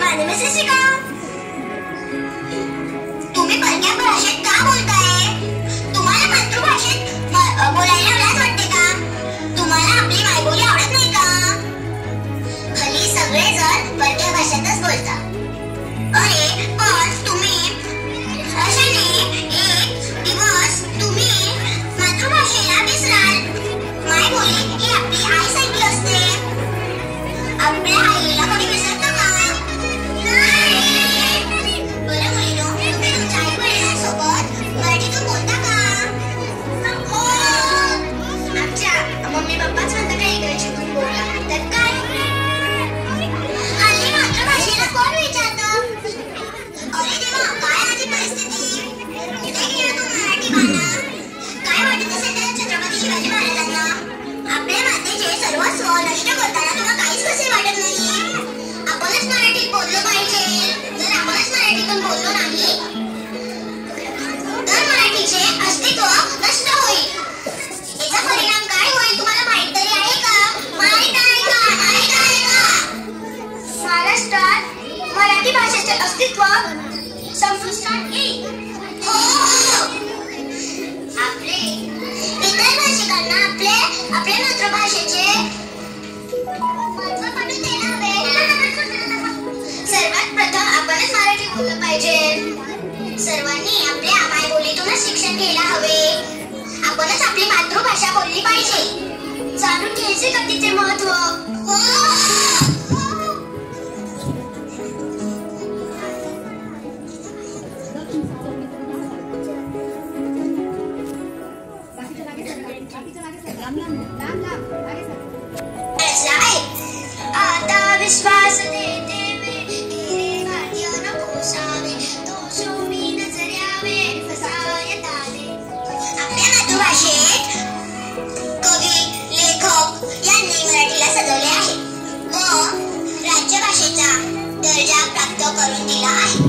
My name is Rishika. तुम्ही परक्या भाषेत का बोलताय? तुम्हाला मातृभाषेत बोलायला लाज वाटते का? तुम्हाला आपली मायबोली आवडत नाही का? हल्ली सगळेजण परक्या भाषेतच बोलतात. अरे पण तुम्ही अशाने एक दिवस तुम्ही मातृभाषेला विसराल. मायबोली ही आपली आईसारखी असते. आपल्या आईला कोणी विसरतं का? बरं मुलीनो, तुम्ही तुमच्या आई-वडिलांसोबत मराठीतून बोलता का? हो. आमच्या मम्मी-पप्पाच म्हणतात का इंग्रजी शिकून बोला, तर काय? हल्ली मातृभाषेला कोण विचारतं? अरे देवा, काय माझी परिस्थिती? इथे गेला तो मराठी बाणा. काय वाटत असेल त्या छत्रपती शिवाजी महाराजांना? आपल्या मातेचे सर्वस्व नष्ट करताना तुला काहीच कसे वाटत नाही? आपणच मराठीत बोललो पाहिजे. जर आपणच मराठीतून बोललो नाही तर मराठीचे अस्तित्व नष्ट होईल. याचा परिणाम काय होईल तुम्हाला माहित तरी आहे का? माहित आहे का? महाराष्ट्रात मराठी भाषेचे अस्तित्व संपुष्टात येईल. हो. आपले इतर भाषिकांना आपल्या मातृभाषेचे महत्त्व पटवून द्यायला हवे. सर्वात प्रथम आपणच मराठी बोललं पाहिजे. सर्वांनी आपल्या मायबोलीतूनच शिक्षण घ्यायला हवे. आपणच आपली मातृभाषा बोलली पाहिजे. जाणून घ्यायचे का तिचे महत्त्व? आता विश्वास देते वे भारतीय न पोसावे तो श्रोमी नजऱ्यावे फसायत आले. आपल्या मातृभाषेत कवी लेखक यांनी मराठीला सजवले आहे व राज्यभाषेचा दर्जा प्राप्त करून दिला आहे.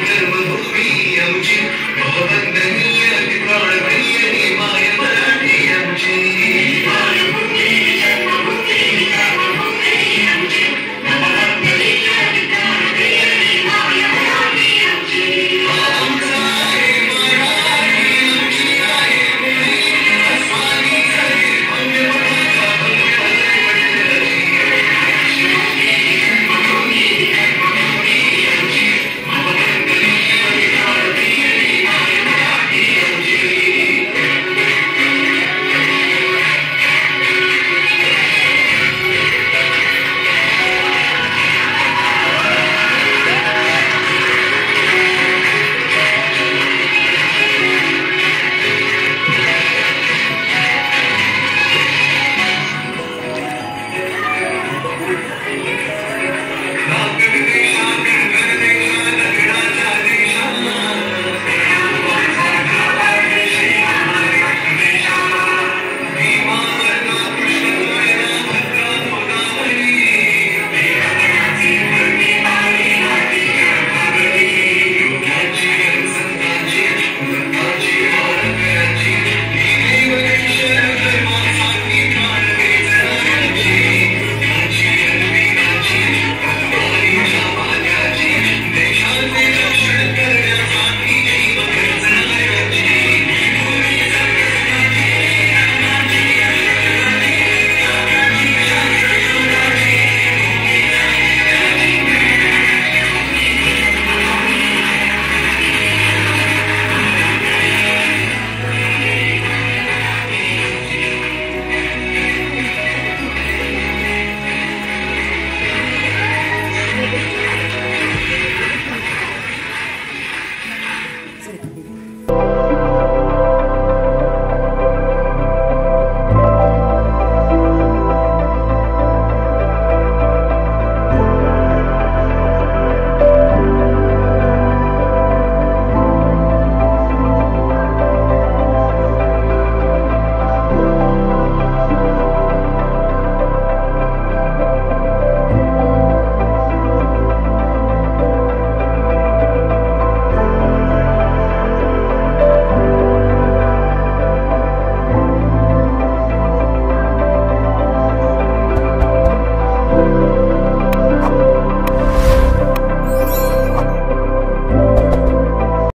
जन्मभूमी आमची बहुवंदनीय प्राण